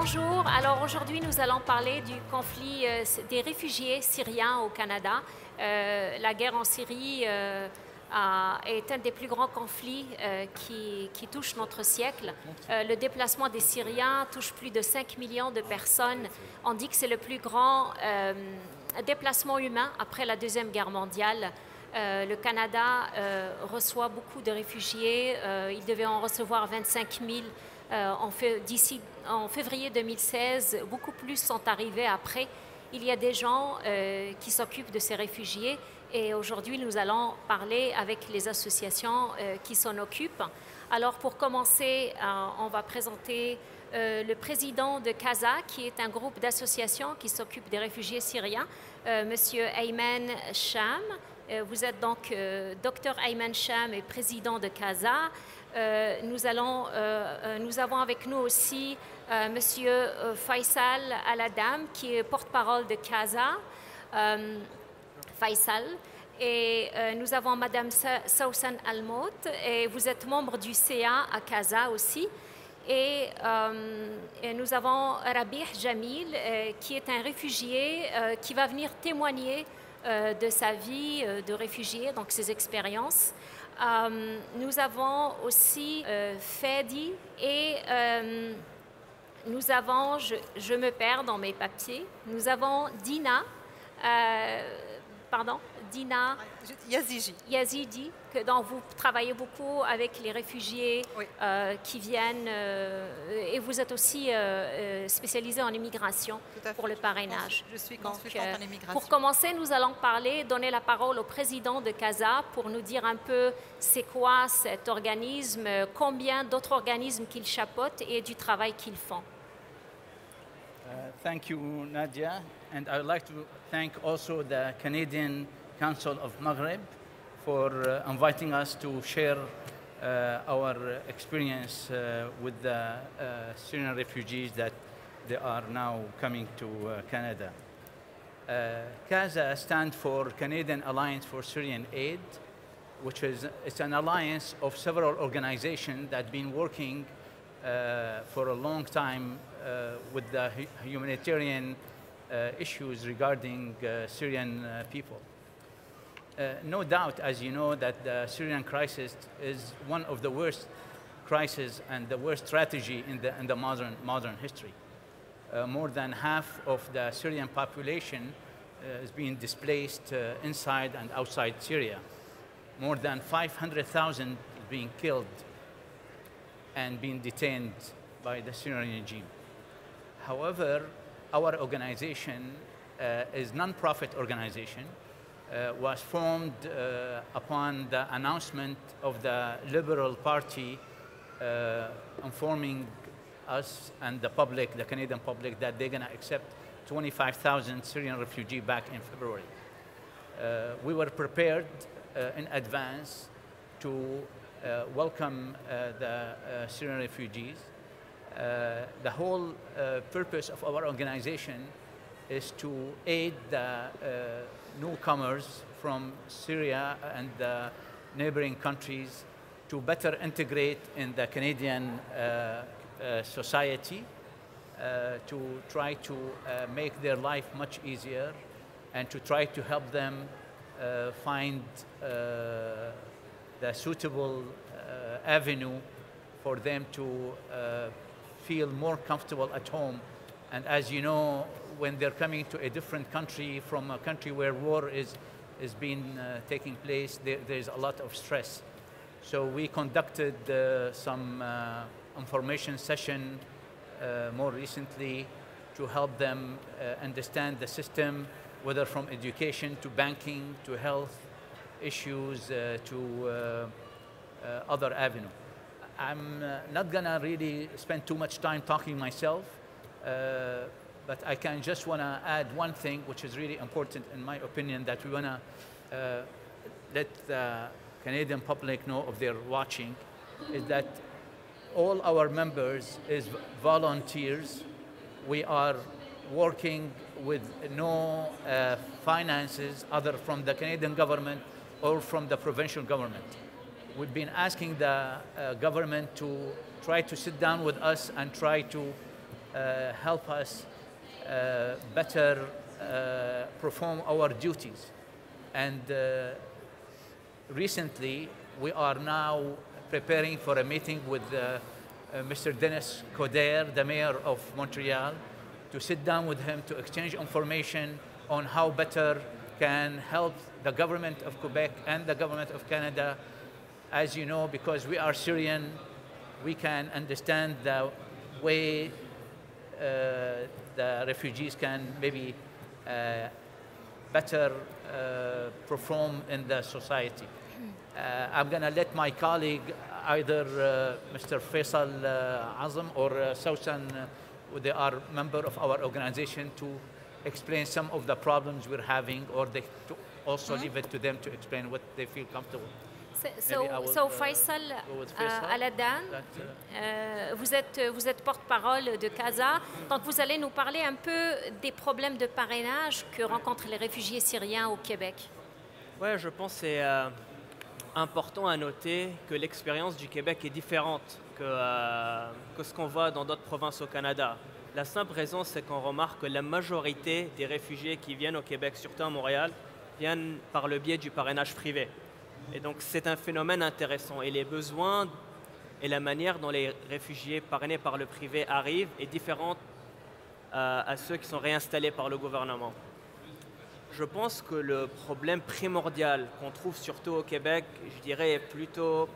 Bonjour, alors aujourd'hui nous allons parler du conflit des réfugiés syriens au Canada. La guerre en Syrie est un des plus grands conflits qui touche notre siècle. Le déplacement des Syriens touche plus de 5 millions de personnes. On dit que c'est le plus grand déplacement humain après la Deuxième Guerre mondiale. Le Canada reçoit beaucoup de réfugiés. Il devait en recevoir 25 000 en février 2016. Beaucoup plus sont arrivés après. Il y a des gens qui s'occupent de ces réfugiés et aujourd'hui nous allons parler avec les associations qui s'en occupent. Alors pour commencer, on va présenter le président de CASA, qui est un groupe d'associations qui s'occupe des réfugiés syriens, Monsieur Ayman Cham. Vous êtes donc Dr Ayman Cham et président de CASA. Nous avons avec nous aussi Monsieur Faisal Al-Adam, qui est porte-parole de CASA. Faisal. Et nous avons Madame Sausan Al-Mout, et vous êtes membre du CA à CASA aussi. Et nous avons Rabih Jamil, qui est un réfugié qui va venir témoigner de sa vie de réfugié, donc ses expériences. Nous avons aussi Fedi et nous avons, je me perds dans mes papiers, nous avons Dina, Dina Yazidi, dont vous travaillez beaucoup avec les réfugiés oui. Qui viennent, et vous êtes aussi spécialisé en immigration pour le parrainage. Je suis consultante en immigration. Pour commencer, nous allons donner la parole au président de CASA pour nous dire un peu c'est quoi cet organisme, combien d'autres organismes qu'il chapeaute et du travail qu'ils font. Thank you, Nadia. And I would like to thank also the Canadian Council of Maghreb for inviting us to share our experience with the Syrian refugees that they are now coming to Canada. CASA stands for Canadian Alliance for Syrian Aid, which is an alliance of several organizations that have been working for a long time with the humanitarian issues regarding Syrian people. No doubt, as you know, that the Syrian crisis is one of the worst crises and the worst tragedy in the modern history. More than half of the Syrian population is being displaced inside and outside Syria. More than 500,000 is being killed and being detained by the Syrian regime. However, our organization is a non-profit organization, was formed upon the announcement of the Liberal Party informing us and the public, the Canadian public, that they're going to accept 25,000 Syrian refugees back in February. We were prepared in advance to welcome the Syrian refugees. The whole purpose of our organization is to aid the newcomers from Syria and the neighboring countries to better integrate in the Canadian society, to try to make their life much easier and to try to help them find the suitable avenue for them to feel more comfortable at home. And as you know, when they're coming to a different country, from a country where war is being taking place, there's a lot of stress. So we conducted some information session more recently to help them understand the system, whether from education to banking to health issues to other avenues. I'm not gonna really spend too much time talking myself, but I can just wanna add one thing which is really important in my opinion, that we wanna let the Canadian public know if they're watching, is that all our members is volunteers. We are working with no finances other from the Canadian government or from the provincial government. We've been asking the government to try to sit down with us and try to help us better perform our duties. And recently, we are now preparing for a meeting with Mr. Dennis Coderre, the mayor of Montreal, to sit down with him to exchange information on how better can help the government of Quebec and the government of Canada. As you know, because we are Syrian, we can understand the way the refugees can maybe better perform in the society. I'm going to let my colleague, either Mr. Faisal Azam or Sausan, they are member of our organization, to explain some of the problems we're having, or they to also leave it to them to explain what they feel comfortable. So Faisal Aladan, vous êtes porte-parole de CASA, donc vous allez nous parler un peu des problèmes de parrainage que rencontrent les réfugiés syriens au Québec. Oui, je pense que c'est important à noter que l'expérience du Québec est différente que ce qu'on voit dans d'autres provinces au Canada. La simple raison, c'est qu'on remarque que la majorité des réfugiés qui viennent au Québec, surtout à Montréal, viennent par le biais du parrainage privé. Et donc c'est un phénomène intéressant. Et les besoins et la manière dont les réfugiés parrainés par le privé arrivent est différente à ceux qui sont réinstallés par le gouvernement. Je pense que le problème primordial qu'on trouve surtout au Québec, je dirais, est plutôt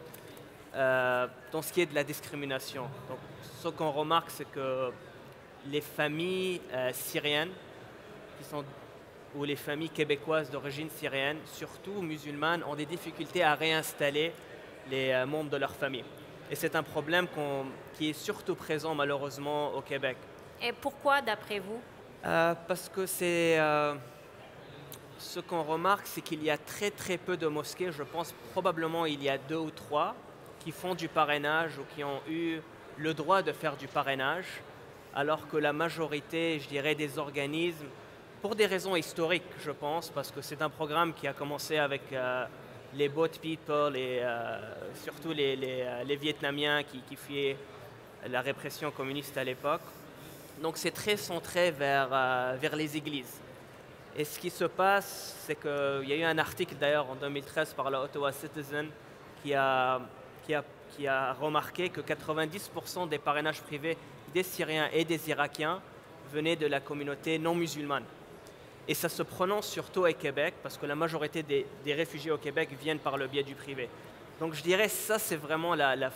dans ce qui est de la discrimination. Donc, ce qu'on remarque, c'est que les familles syriennes, ou les familles québécoises d'origine syrienne, surtout musulmanes, ont des difficultés à réinstaller les membres de leur famille. Et c'est un problème qui est surtout présent malheureusement au Québec. Et pourquoi, d'après vous? Parce que ce qu'on remarque, c'est qu'il y a très très peu de mosquées. Je pense probablement il y a 2 ou 3 qui font du parrainage ou qui ont eu le droit de faire du parrainage, alors que la majorité, je dirais, des organismes, pour des raisons historiques, je pense, parce que c'est un programme qui a commencé avec les Boat People et surtout les Vietnamiens qui fuyaient la répression communiste à l'époque. Donc c'est très centré vers les églises. Et ce qui se passe, c'est qu'il y a eu un article d'ailleurs en 2013 par la Ottawa Citizen qui a remarqué que 90% des parrainages privés des Syriens et des Irakiens venaient de la communauté non musulmane. Et ça se prononce surtout au Québec, parce que la majorité des réfugiés au Québec viennent par le biais du privé. Donc je dirais que ça, c'est vraiment la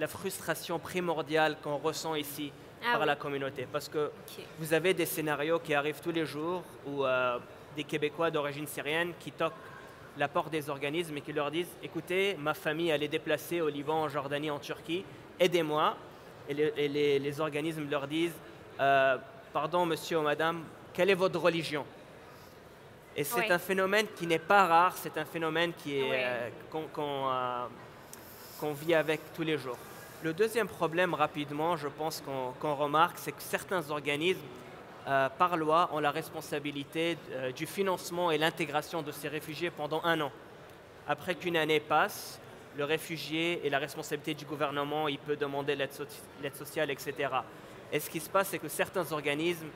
frustration primordiale qu'on ressent ici par la communauté. Parce que vous avez des scénarios qui arrivent tous les jours où des Québécois d'origine syrienne qui toquent la porte des organismes et qui leur disent « Écoutez, ma famille elle est déplacée au Liban, en Jordanie, en Turquie, aidez-moi ». Et les organismes leur disent « Pardon, monsieur ou madame, quelle est votre religion ?» Et c'est un phénomène qui n'est pas rare, c'est un phénomène qu'on vit avec tous les jours. Le deuxième problème, rapidement, je pense qu'on remarque, c'est que certains organismes, par loi, ont la responsabilité du financement et l'intégration de ces réfugiés pendant 1 an. Après qu'une année passe, le réfugié est la responsabilité du gouvernement, il peut demander l'aide sociale, etc. Et ce qui se passe, c'est que certains organismes,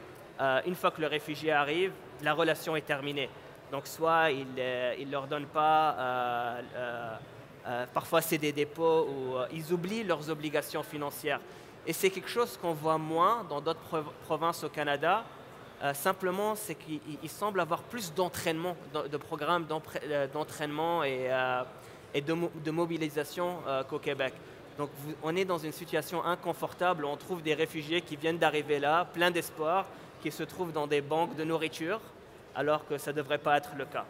une fois que le réfugié arrive, la relation est terminée. Donc soit ils ne leur donnent pas, parfois c'est des dépôts, ou ils oublient leurs obligations financières. Et c'est quelque chose qu'on voit moins dans d'autres provinces au Canada. Simplement, c'est qu'il semble avoir plus d'entraînement, de programmes d'entraînement et de mobilisation qu'au Québec. Donc on est dans une situation inconfortable où on trouve des réfugiés qui viennent d'arriver là, pleins d'espoir, qui se trouvent dans des banques de nourriture, alors que ça ne devrait pas être le cas.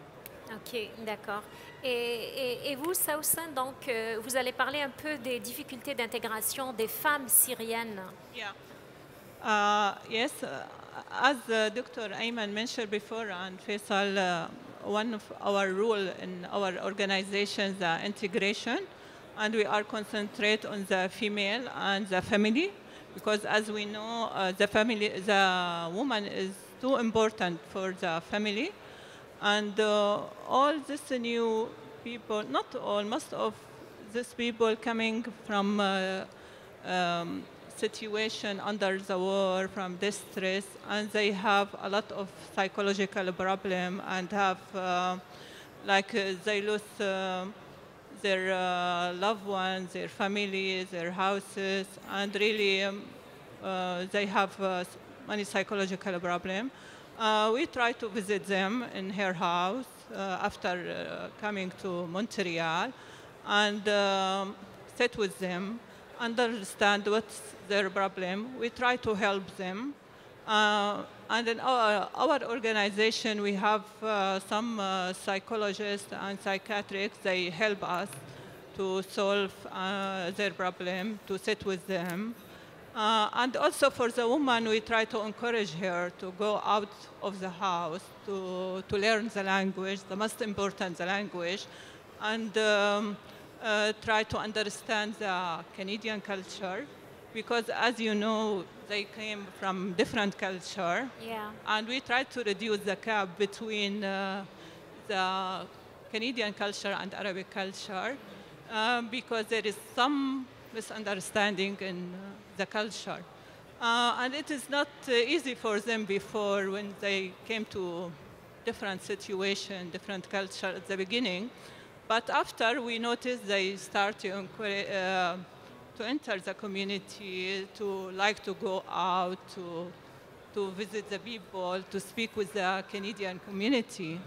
Ok, d'accord. Et vous, Sausan, donc, vous allez parler un peu des difficultés d'intégration des femmes syriennes. Yeah. Yes, as Dr. Ayman mentioned before, and Faisal, one of our role in our organization is integration, and we are concentrate on the female and the family, because as we know, the woman is too important for the family. And all these new people, not all, most of these people coming from situation under the war, from distress, and they have a lot of psychological problem and have they lose their loved ones, their families, their houses, and really they have many psychological problem. We try to visit them in her house after coming to Montreal and sit with them, understand what's their problem. We try to help them. And in our organization, we have some psychologists and psychiatrists. They help us to solve their problem, to sit with them. And also for the woman, we try to encourage her to go out of the house, to learn the language, the most important, the language, and try to understand the Canadian culture. Because as you know, they came from different culture. Yeah. And we try to reduce the gap between the Canadian culture and Arabic culture because there is some misunderstanding in the culture. And it is not easy for them before when they came to different situation, different culture at the beginning. But after we noticed they start to enter the community, to like to go out, to visit the people, to speak with the Canadian community.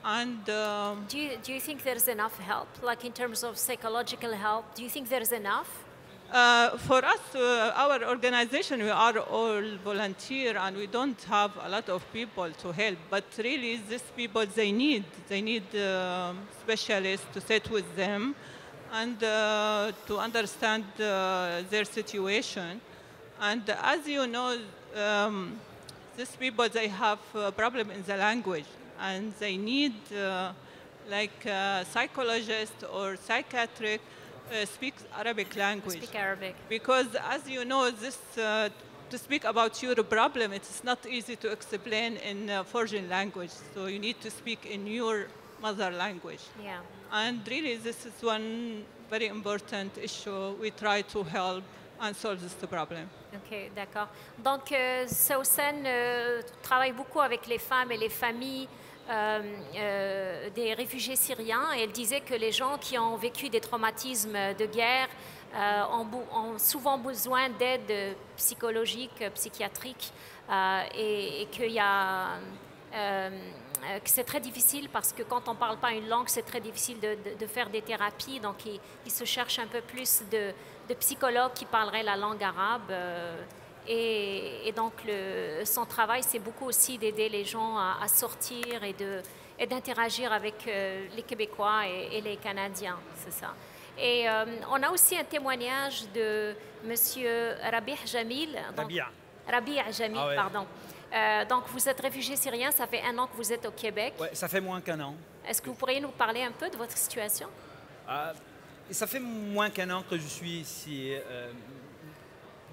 And do you think there's enough help, like in terms of psychological help? Do you think there's enough? For us, our organization, we are all volunteer and we don't have a lot of people to help. But really, these people, they need specialists to sit with them and to understand their situation. And as you know, these people, they have a problem in the language, and they need psychologist or psychiatric speak Arabic language. Speak Arabic. Because as you know, this to speak about your problem, it's not easy to explain in foreign language. So you need to speak in your mother language. Yeah. And really, this is one very important issue. We try to help and solve this problem. OK, d'accord. Donc, Saucen travaille beaucoup avec les femmes et les familles des réfugiés syriens. Et elle disait que les gens qui ont vécu des traumatismes de guerre ont souvent besoin d'aide psychologique, psychiatrique, et qu'il y a... que c'est très difficile parce que quand on ne parle pas une langue, c'est très difficile de faire des thérapies. Donc, il se cherche un peu plus de psychologues qui parleraient la langue arabe. Et donc, son travail, c'est beaucoup aussi d'aider les gens à sortir et d'interagir avec les Québécois et les Canadiens, c'est ça. Et on a aussi un témoignage de M. Rabih Jamil. Rabih Jamil, Ah ouais. pardon. Donc, vous êtes réfugié syrien, ça fait 1 an que vous êtes au Québec. Ouais, ça fait moins qu'1 an. Est-ce que vous pourriez nous parler un peu de votre situation? Et ça fait moins qu'1 an que je suis ici.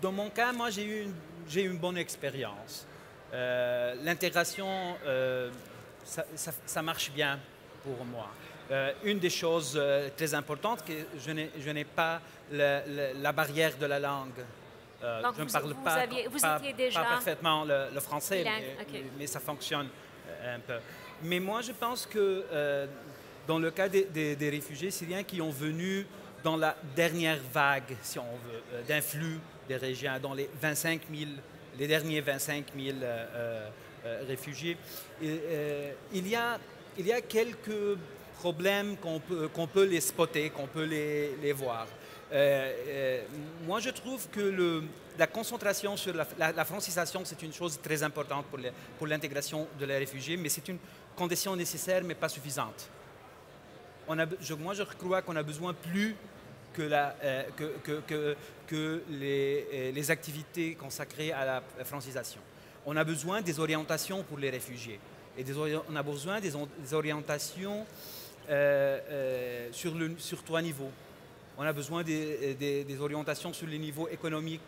Dans mon cas, moi, j'ai eu une bonne expérience. L'intégration, ça marche bien pour moi. Une des choses très importantes, que je n'ai pas la barrière de la langue. Donc je ne parle pas parfaitement le français, mais ça fonctionne un peu. Mais moi, je pense que dans le cas des réfugiés syriens qui ont venu dans la dernière vague, si on veut, d'un flux des régions, dans les derniers 25 000 réfugiés, il y a quelques problèmes qu'on peut les spotter, qu'on peut les voir. Moi, je trouve que la concentration sur la francisation, c'est une chose très importante pour l'intégration de les réfugiés, mais c'est une condition nécessaire, mais pas suffisante. Moi, je crois qu'on a besoin plus que les activités consacrées à la francisation. On a besoin des orientations pour les réfugiés. Et on a besoin des orientations sur 3 niveaux. On a besoin des orientations sur les niveaux économiques,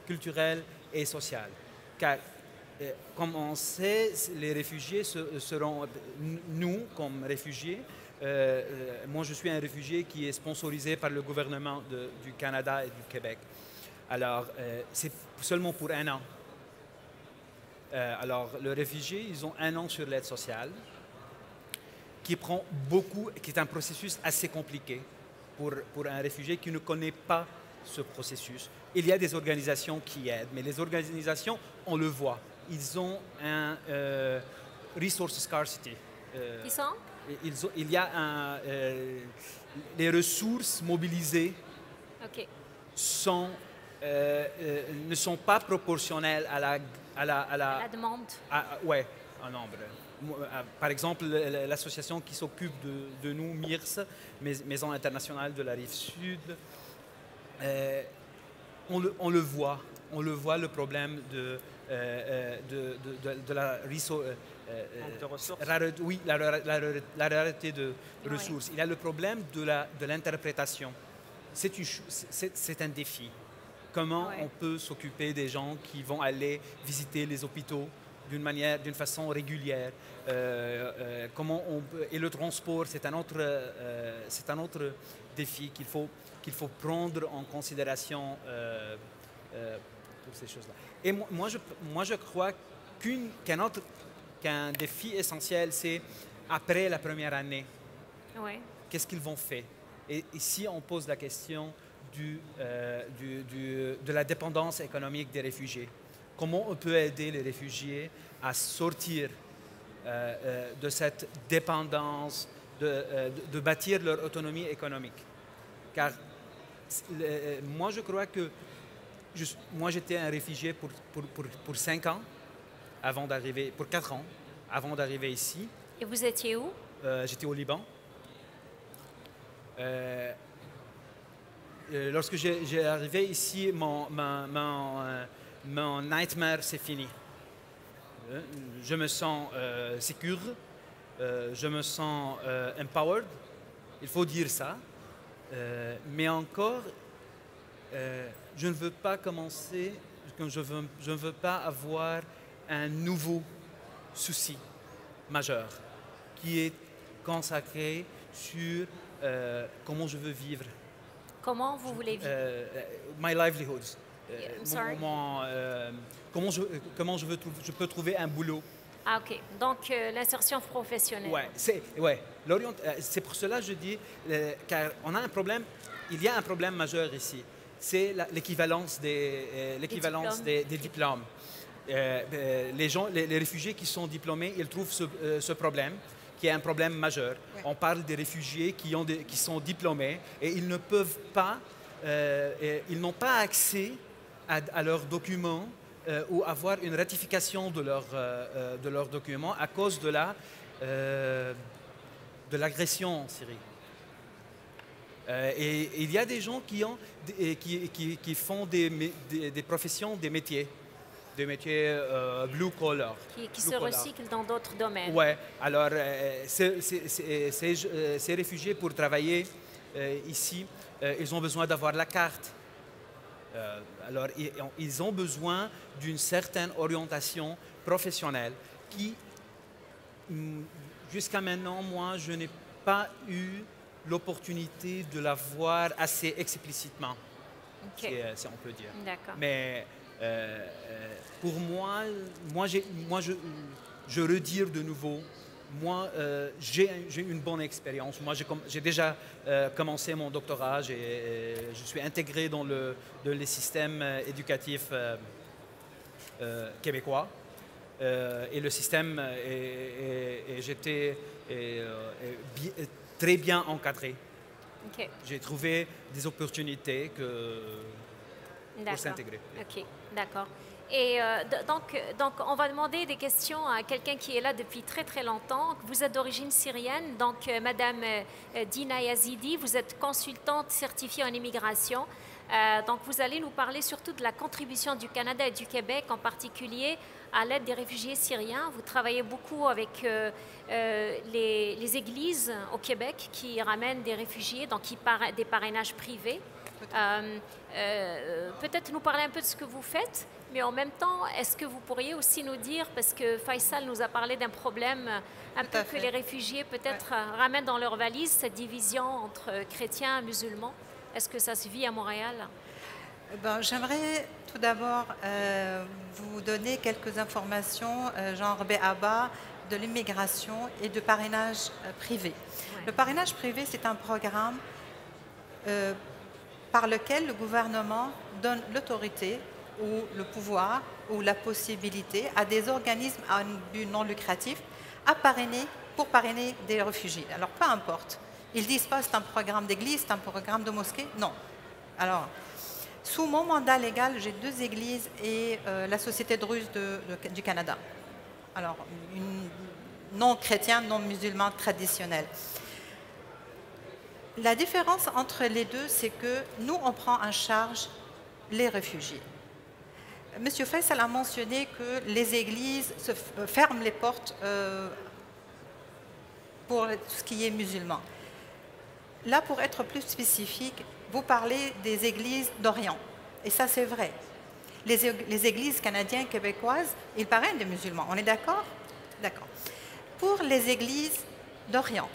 culturels et social. Car, comme on sait, les réfugiés seront, nous, comme réfugiés, moi je suis un réfugié qui est sponsorisé par le gouvernement du Canada et du Québec. Alors, c'est seulement pour 1 an. Alors, les réfugiés, ils ont 1 an sur l'aide sociale, qui prend beaucoup, qui est un processus assez compliqué pour un réfugié qui ne connaît pas ce processus. Il y a des organisations qui aident, mais les organisations, on le voit, ils ont un resource scarcity. Qui sont? Il y a les ressources mobilisées ne sont pas proportionnelles à la demande. Oui, en nombre. Par exemple, l'association qui s'occupe de nous, MIRS, Maison internationale de la rive sud, on le voit le problème de la rareté de ressources. Il y a le problème de l'interprétation. C'est un défi. Comment on peut s'occuper des gens qui vont aller visiter les hôpitaux d'une façon régulière. Comment on peut, et le transport, c'est un autre défi qu'il faut prendre en considération pour ces choses-là. Et moi, je crois qu'un défi essentiel, c'est après la première année, qu'est-ce qu'ils vont faire? Et ici, on pose la question de la dépendance économique des réfugiés. Comment on peut aider les réfugiés à sortir de cette dépendance, de bâtir leur autonomie économique? Car moi, je crois que moi, j'étais un réfugié pour 5 ans, avant d'arriver, pour 4 ans, avant d'arriver ici. Et vous étiez où? J'étais au Liban. Lorsque j'ai arrivé ici, mon nightmare, c'est fini. Je me sens sécure, je me sens empowered, il faut dire ça. Mais encore, je ne veux pas commencer, je ne veux pas avoir un nouveau souci majeur qui est consacré sur comment je veux vivre. Comment vous voulez vivre? My livelihoods. Comment je peux trouver un boulot. Ah, OK. Donc, l'insertion professionnelle. C'est pour cela que je dis, car on a un problème, il y a un problème majeur ici. C'est l'équivalence des diplômes. Les réfugiés qui sont diplômés, ils trouvent ce problème, qui est un problème majeur. Ouais. On parle des réfugiés qui sont diplômés et ils ne peuvent pas, ils n'ont pas accès à leurs documents ou avoir une ratification de leurs documents à cause de l'agression en Syrie. Et il y a des gens qui font des professions, des métiers blue collar. Qui se recyclent dans d'autres domaines. Oui, alors ces réfugiés, pour travailler ici, ils ont besoin d'avoir la carte. Alors, ils ont besoin d'une certaine orientation professionnelle qui, jusqu'à maintenant, moi, je n'ai pas eu l'opportunité de la voir assez explicitement, si on peut dire. D'accord. Mais pour moi, je redire de nouveau, moi, j'ai une bonne expérience. Moi, j'ai déjà commencé mon doctorat, je suis intégré dans les systèmes éducatifs québécois. Et le système, j'étais très bien encadré. Okay. J'ai trouvé des opportunités pour s'intégrer. OK, d'accord. Et donc, on va demander des questions à quelqu'un qui est là depuis très, très longtemps. Vous êtes d'origine syrienne, donc Madame Dina Yazidi, vous êtes consultante certifiée en immigration. Donc, vous allez nous parler surtout de la contribution du Canada et du Québec, en particulier à l'aide des réfugiés syriens. Vous travaillez beaucoup avec les églises au Québec qui ramènent des réfugiés, donc des parrainages privés. Peut-être nous parler un peu de ce que vous faites, mais en même temps, est-ce que vous pourriez aussi nous dire, parce que Faisal nous a parlé d'un problème un peu que les réfugiés peut-être ramènent dans leur valise, cette division entre chrétiens et musulmans. Est-ce que ça se vit à Montréal? J'aimerais tout d'abord vous donner quelques informations, genre BABA, de l'immigration et du parrainage privé. Ouais. Le parrainage privé, c'est un programme par lequel le gouvernement donne l'autorité ou le pouvoir ou la possibilité à des organismes à un but non lucratif à parrainer, pour parrainer des réfugiés. Alors, peu importe. Ils ne disent pas c'est un programme d'église, c'est un programme de mosquée. Non. Alors, sous mon mandat légal, j'ai 2 églises et la Société druze du Canada. Alors, une non chrétienne, non musulmane traditionnelle. La différence entre les deux, c'est que nous, on prend en charge les réfugiés. Monsieur Faisal a mentionné que les églises ferment les portes pour tout ce qui est musulman. Là, pour être plus spécifique, vous parlez des églises d'Orient. Et ça, c'est vrai. Les églises canadiennes, québécoises, ils parrainent des musulmans. On est d'accord? D'accord. Pour les églises d'Orient,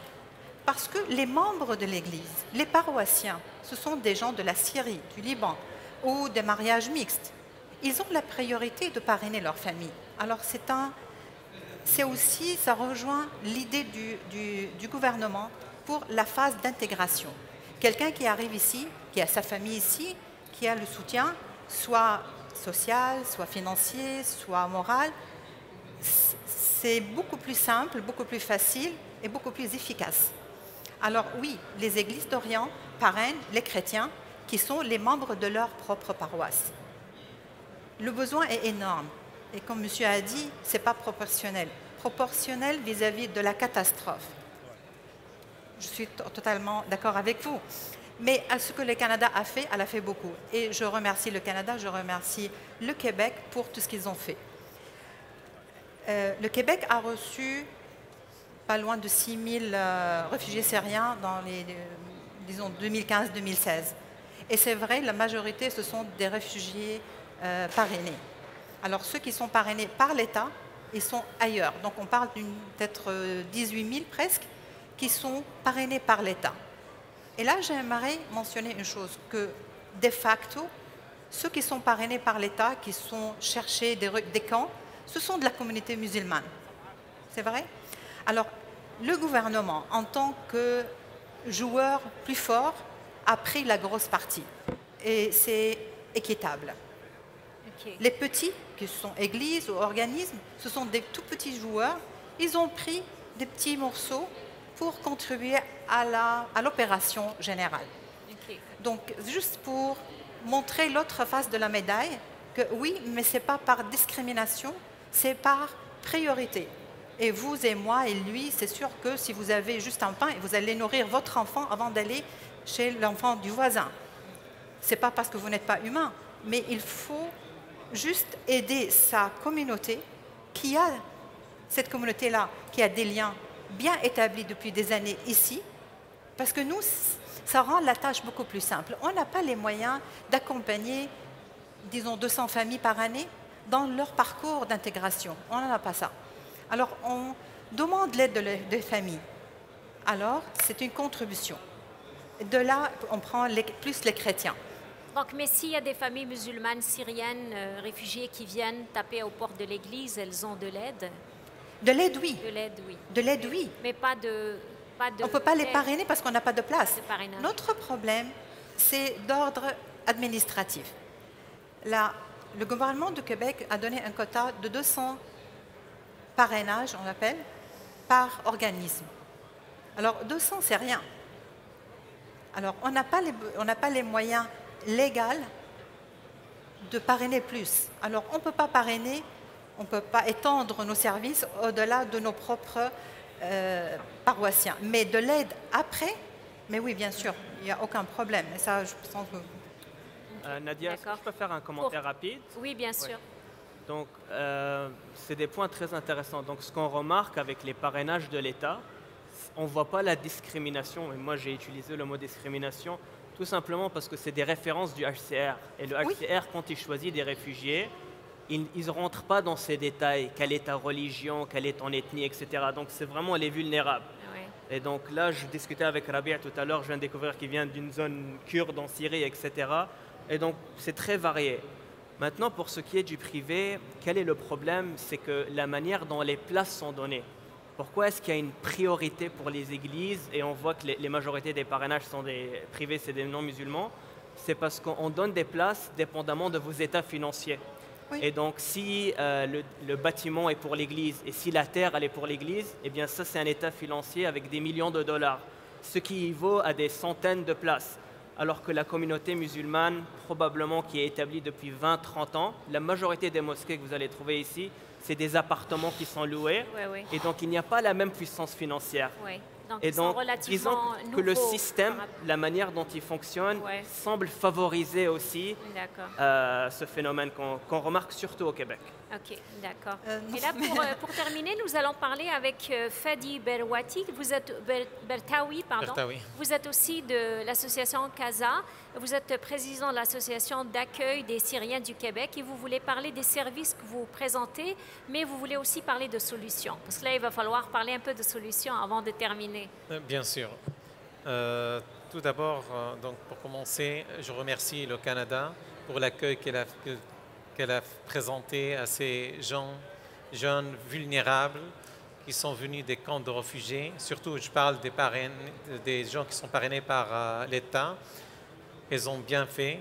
parce que les membres de l'église, les paroissiens, ce sont des gens de la Syrie, du Liban, ou des mariages mixtes. Ils ont la priorité de parrainer leur famille. Alors, c'est aussi, ça rejoint l'idée du gouvernement pour la phase d'intégration. Quelqu'un qui arrive ici, qui a sa famille ici, qui a le soutien, soit social, soit financier, soit moral, c'est beaucoup plus simple, beaucoup plus facile et beaucoup plus efficace. Alors oui, les églises d'Orient parrainent les chrétiens qui sont les membres de leur propre paroisse. Le besoin est énorme et comme monsieur a dit, ce n'est pas proportionnel. Proportionnel vis-à-vis de la catastrophe. Je suis totalement d'accord avec vous. Mais à ce que le Canada a fait, elle a fait beaucoup. Et je remercie le Canada, je remercie le Québec pour tout ce qu'ils ont fait. Le Québec a reçu pas loin de 6 000 réfugiés syriens dans les, disons, 2015-2016. Et c'est vrai, la majorité, ce sont des réfugiés parrainés. Alors, ceux qui sont parrainés par l'État, ils sont ailleurs. Donc, on parle peut-être 18 000 presque, qui sont parrainés par l'État. Et là, j'aimerais mentionner une chose, que de facto, ceux qui sont parrainés par l'État, qui sont cherchés des camps, ce sont de la communauté musulmane. C'est vrai? Alors, le gouvernement, en tant que joueur plus fort, a pris la grosse partie. Et c'est équitable. Okay. Les petits, qui sont églises ou organismes, ce sont des tout petits joueurs. Ils ont pris des petits morceaux pour contribuer à l'opération générale. Okay. Donc, juste pour montrer l'autre face de la médaille, que oui, mais ce n'est pas par discrimination, c'est par priorité. Et vous et moi et lui, c'est sûr que si vous avez juste un pain, vous allez nourrir votre enfant avant d'aller chez l'enfant du voisin. Ce n'est pas parce que vous n'êtes pas humain, mais il faut juste aider sa communauté qui a, cette communauté-là, qui a des liens bien établis depuis des années ici, parce que nous, ça rend la tâche beaucoup plus simple. On n'a pas les moyens d'accompagner, disons, 200 familles par année dans leur parcours d'intégration. On n'en a pas ça. Alors, on demande l'aide des familles. Alors, c'est une contribution. De là, on prend plus les chrétiens. Donc, mais s'il y a des familles musulmanes syriennes, réfugiées qui viennent taper aux portes de l'église, elles ont de l'aide? De l'aide, oui. De l'aide, oui. De l'aide, oui. Mais pas de on ne peut pas les parrainer parce qu'on n'a pas de place. Notre problème, c'est d'ordre administratif. Là, le gouvernement du Québec a donné un quota de 200 parrainages, on l'appelle, par organisme. Alors, 200, c'est rien. Alors, on n'a pas les moyens légaux de parrainer plus. Alors, on ne peut pas parrainer, on ne peut pas étendre nos services au-delà de nos propres paroissiens. Mais de l'aide après, mais oui, bien sûr, il n'y a aucun problème. Et ça, je pense que... Nadia, est-ce que je peux faire un commentaire rapide? Oui, bien sûr. Ouais. Donc, c'est des points très intéressants. Donc, ce qu'on remarque avec les parrainages de l'État, on ne voit pas la discrimination. Et moi, j'ai utilisé le mot discrimination tout simplement parce que c'est des références du HCR. Et le HCR, quand il choisit des réfugiés, ils ne rentrent pas dans ces détails. Quelle est ta religion, quelle est ton ethnie, etc. Donc, c'est vraiment les vulnérables. Oui. Et donc là, je discutais avec Rabia tout à l'heure, je viens de découvrir qu'il vient d'une zone kurde en Syrie, etc. Et donc, c'est très varié. Maintenant, pour ce qui est du privé, quel est le problème? C'est que la manière dont les places sont données. Pourquoi est-ce qu'il y a une priorité pour les églises et on voit que les majorités des parrainages sont des privés, c'est des non-musulmans? C'est parce qu'on donne des places dépendamment de vos états financiers. Oui. Et donc, si le bâtiment est pour l'église et si la terre elle est pour l'église, eh bien ça c'est un état financier avec des millions de dollars, ce qui équivaut à des centaines de places. Alors que la communauté musulmane, probablement qui est établie depuis 20-30 ans, la majorité des mosquées que vous allez trouver ici, c'est des appartements qui sont loués. Oui, oui. Et donc, il n'y a pas la même puissance financière. Oui. Donc, et donc, disons que le système, la manière dont il fonctionne, semble favoriser aussi ce phénomène qu'on remarque surtout au Québec. Ok, d'accord. Et là, pour terminer, nous allons parler avec Fadi Bertawi, vous êtes Bertawi, pardon. Bertawi. Vous êtes aussi de l'association CASA. Vous êtes président de l'association d'accueil des Syriens du Québec et vous voulez parler des services que vous présentez, mais vous voulez aussi parler de solutions. Parce que là, il va falloir parler un peu de solutions avant de terminer. Bien sûr. Tout d'abord, donc pour commencer, je remercie le Canada pour l'accueil qu'elle a présenté à ces gens jeunes vulnérables qui sont venus des camps de réfugiés. Surtout, je parle des gens qui sont parrainés par l'État. Ils ont bien fait.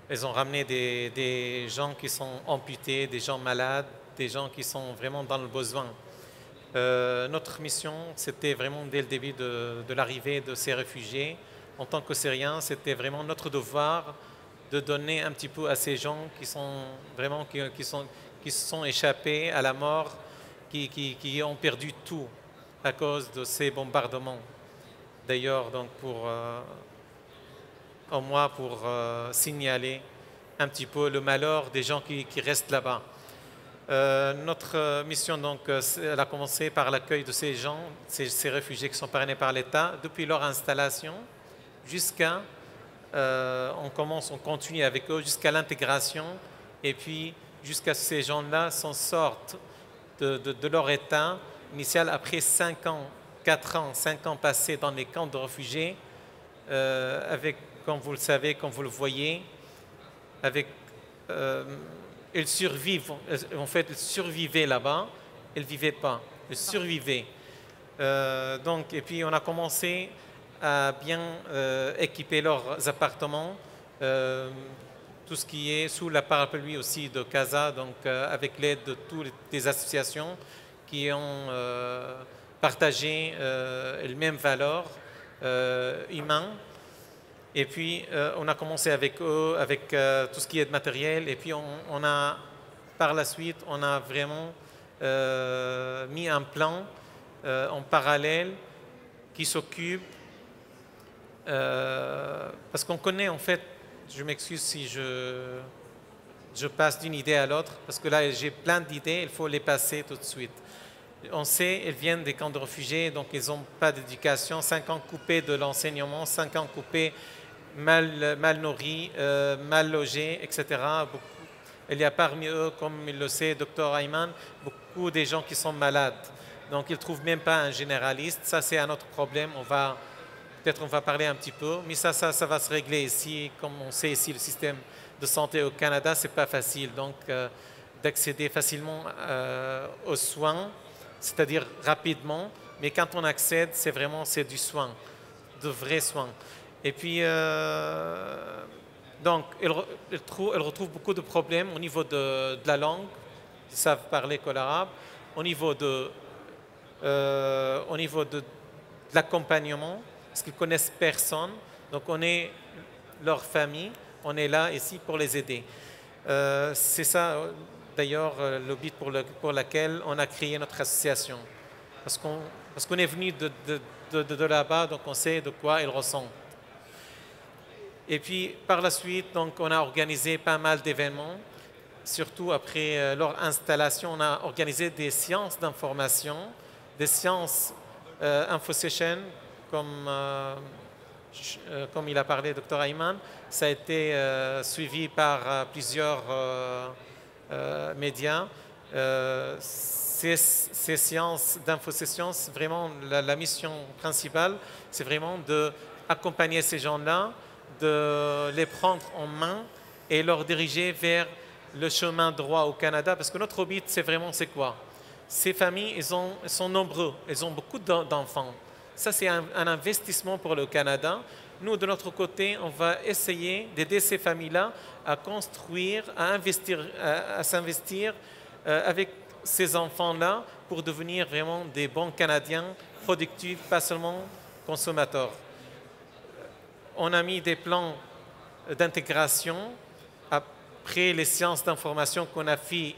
Ils ont ramené des gens qui sont amputés, des gens malades, des gens qui sont vraiment dans le besoin. Notre mission, c'était vraiment dès le début de l'arrivée de ces réfugiés. En tant que Syriens, c'était vraiment notre devoir de donner un petit peu à ces gens qui sont vraiment qui se sont échappés à la mort, qui ont perdu tout à cause de ces bombardements. D'ailleurs, donc pour signaler un petit peu le malheur des gens qui restent là-bas. Notre mission, donc, elle a commencé par l'accueil de ces gens, ces réfugiés qui sont parrainés par l'État, depuis leur installation jusqu'à, on continue avec eux jusqu'à l'intégration et puis jusqu'à ce que ces gens-là s'en sortent de leur état initial après 5 ans, 4 ans, 5 ans passés dans les camps de réfugiés, avec, comme vous le savez, comme vous le voyez, avec... ils survivent, en fait, ils survivaient là-bas, ils ne vivaient pas, ils survivaient. Et puis on a commencé à bien équiper leurs appartements, tout ce qui est sous la parapluie aussi de CASA, donc avec l'aide de toutes les associations qui ont partagé les mêmes valeurs humaines. Et puis, on a commencé avec eux, avec tout ce qui est de matériel. Et puis, par la suite, on a vraiment mis un plan en parallèle qui s'occupe, parce qu'on connaît en fait, je m'excuse si je passe d'une idée à l'autre, parce que là, j'ai plein d'idées, il faut les passer tout de suite. On sait, ils viennent des camps de réfugiés, donc ils n'ont pas d'éducation, 5 ans coupés de l'enseignement, 5 ans coupés mal nourris, mal logés, etc. Il y a parmi eux, comme il le sait, Dr Ayman, beaucoup de gens qui sont malades. Donc, ils ne trouvent même pas un généraliste. Ça, c'est un autre problème. Peut-être on va parler un petit peu, mais ça va se régler ici. Comme on sait ici, le système de santé au Canada, ce n'est pas facile. Donc, d'accéder facilement aux soins, c'est-à-dire rapidement. Mais quand on accède, c'est du soin, de vrais soins. Et puis, donc, elle retrouve beaucoup de problèmes au niveau de la langue. Ils savent parler que l'arabe. Au niveau de l'accompagnement, parce qu'ils connaissent personne. Donc, on est leur famille. On est là ici pour les aider. C'est ça, d'ailleurs, le but pour lequel on a créé notre association. Parce qu'on est venu de là-bas, donc on sait de quoi ils ressentent. Et puis, par la suite, donc, on a organisé pas mal d'événements. Surtout après leur installation, on a organisé des séances d'information, des séances info-session, comme il a parlé, Dr Ayman. Ça a été suivi par plusieurs médias. Ces séances d'info-session, vraiment la mission principale, c'est vraiment d'accompagner ces gens-là de les prendre en main et leur diriger vers le chemin droit au Canada, parce que notre but, c'est vraiment, c'est quoi? Ces familles, elles sont nombreux, elles ont beaucoup d'enfants. Ça, c'est un investissement pour le Canada. Nous, de notre côté, on va essayer d'aider ces familles-là à construire, à investir, à s'investir avec ces enfants-là pour devenir vraiment des bons Canadiens productifs, pas seulement consommateurs. On a mis des plans d'intégration après les séances d'information qu'on a fait,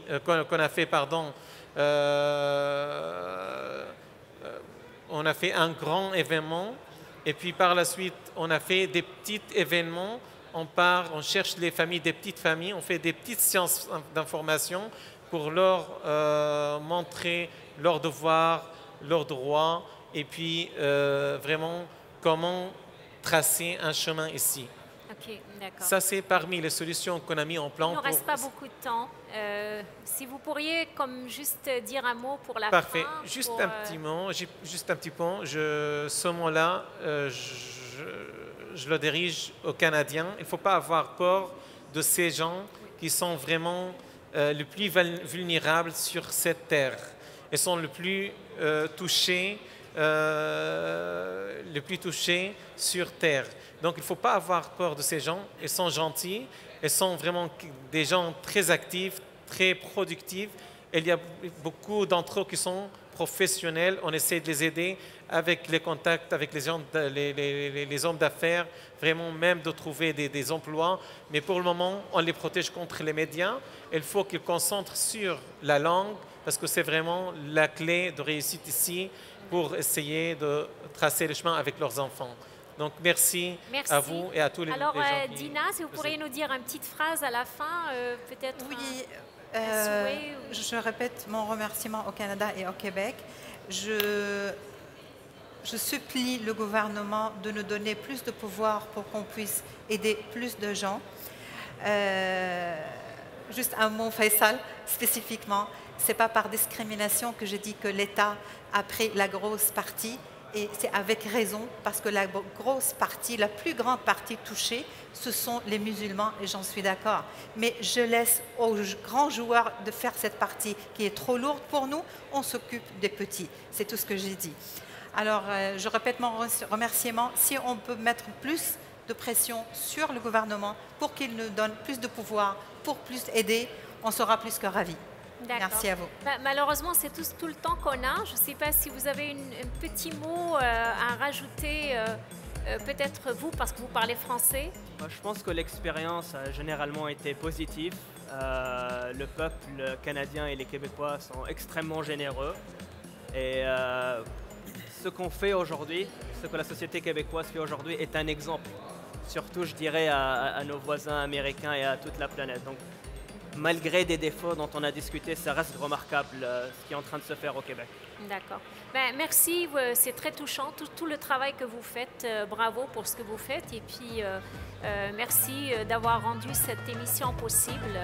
on a fait un grand événement et puis par la suite, on a fait des petits événements. On cherche les familles, des petites familles, on fait des petites séances d'information pour leur montrer leurs devoirs, leurs droits et puis vraiment comment tracer un chemin ici. Ok, d'accord. Ça, c'est parmi les solutions qu'on a mis en plan. Il ne reste pas beaucoup de temps. Si vous pourriez comme juste dire un mot pour la Parfait. fin. Parfait. Juste un petit mot, juste un petit point. Ce mot-là, je le dirige aux Canadiens. Il ne faut pas avoir peur de ces gens qui sont vraiment les plus vulnérables sur cette terre. Ils sont les plus touchés sur terre. Donc, il ne faut pas avoir peur de ces gens. Ils sont gentils. Ils sont vraiment des gens très actifs, très productifs. Et il y a beaucoup d'entre eux qui sont professionnels. On essaie de les aider avec les contacts, avec les hommes d'affaires, vraiment même de trouver des emplois. Mais pour le moment, on les protège contre les médias. Il faut qu'ils concentrent sur la langue parce que c'est vraiment la clé de réussite ici pour essayer de tracer le chemin avec leurs enfants. Donc, merci à vous et à tous les gens. Alors, Dina, si vous pourriez nous dire une petite phrase à la fin, peut-être. Oui, je répète mon remerciement au Canada et au Québec. Je supplie le gouvernement de nous donner plus de pouvoir pour qu'on puisse aider plus de gens. Juste un mot, Faisal, spécifiquement. Ce n'est pas par discrimination que je dis que l'État a pris la grosse partie. Et c'est avec raison, parce que la grosse partie, la plus grande partie touchée, ce sont les musulmans, et j'en suis d'accord. Mais je laisse aux grands joueurs de faire cette partie qui est trop lourde pour nous. On s'occupe des petits. C'est tout ce que j'ai dit. Alors, je répète mon remerciement. Si on peut mettre plus de pression sur le gouvernement pour qu'il nous donne plus de pouvoir, pour plus aider, on sera plus que ravis. Merci à vous. Malheureusement, c'est tout le temps qu'on a. Je ne sais pas si vous avez un petit mot à rajouter, peut-être vous, parce que vous parlez français. Je pense que l'expérience a généralement été positive. Le peuple canadien et les Québécois sont extrêmement généreux. Et ce qu'on fait aujourd'hui, ce que la société québécoise fait aujourd'hui est un exemple. Surtout, je dirais, à nos voisins américains et à toute la planète. Donc, malgré des défauts dont on a discuté, ça reste remarquable ce qui est en train de se faire au Québec. D'accord. Merci, c'est très touchant, tout le travail que vous faites. Bravo pour ce que vous faites. Et puis, merci d'avoir rendu cette émission possible.